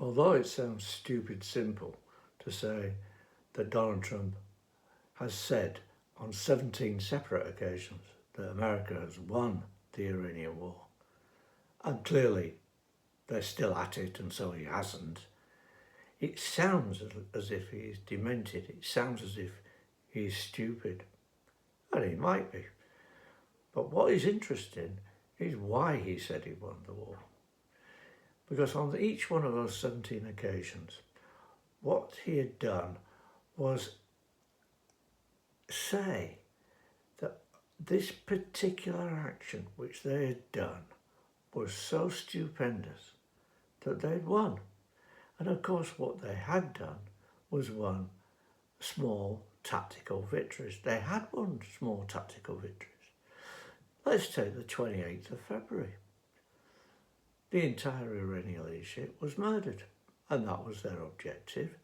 Although it sounds stupid simple to say that Donald Trump has said on 17 separate occasions that America has won the Iranian war, and clearly they're still at it and so he hasn't, it sounds as if he's demented, it sounds as if he's stupid, and he might be. But what is interesting is why he said he won the war. Because on each one of those 17 occasions, what he had done was say that this particular action which they had done was so stupendous that they'd won. And of course what they had done was won small tactical victories. They had won small tactical victories. Let's take the 28th of February. The entire Iranian leadership was murdered, and that was their objective,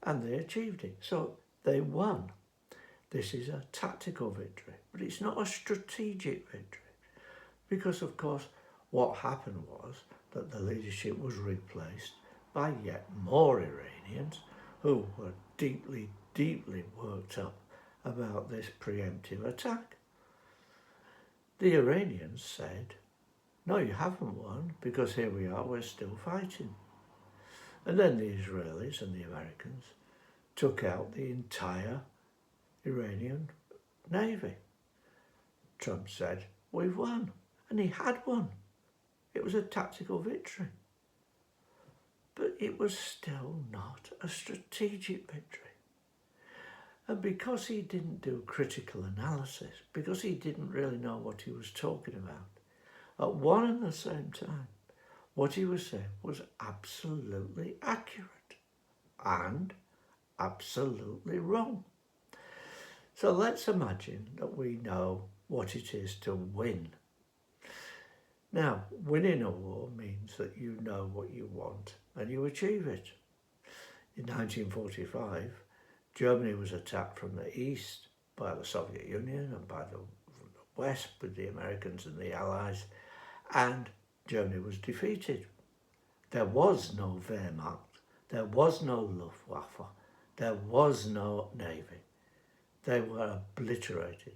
and they achieved it. So they won. This is a tactical victory, but it's not a strategic victory, because of course what happened was that the leadership was replaced by yet more Iranians who were deeply, deeply worked up about this preemptive attack. The Iranians said, no, you haven't won, because here we are, we're still fighting. And then the Israelis and the Americans took out the entire Iranian navy. Trump said, we've won. And he had won. It was a tactical victory. But it was still not a strategic victory. And because he didn't do critical analysis, because he didn't really know what he was talking about, at one and the same time, what he was saying was absolutely accurate and absolutely wrong. So let's imagine that we know what it is to win. Now, winning a war means that you know what you want and you achieve it. In 1945, Germany was attacked from the east by the Soviet Union and by the west with the Americans and the Allies, and Germany was defeated. There was no Wehrmacht, there was no Luftwaffe, there was no navy. They were obliterated.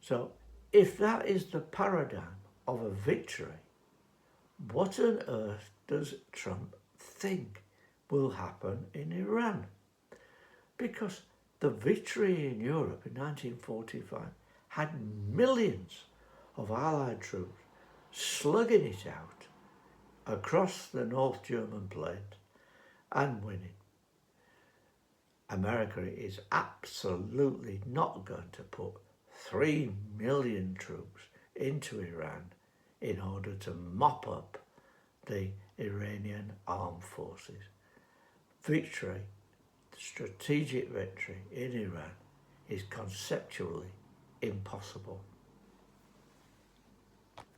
So if that is the paradigm of a victory, what on earth does Trump think will happen in Iran? Because the victory in Europe in 1945 had millions of Allied troops slugging it out across the North German plain and winning. America is absolutely not going to put 3 million troops into Iran in order to mop up the Iranian armed forces. Victory, strategic victory in Iran is conceptually impossible.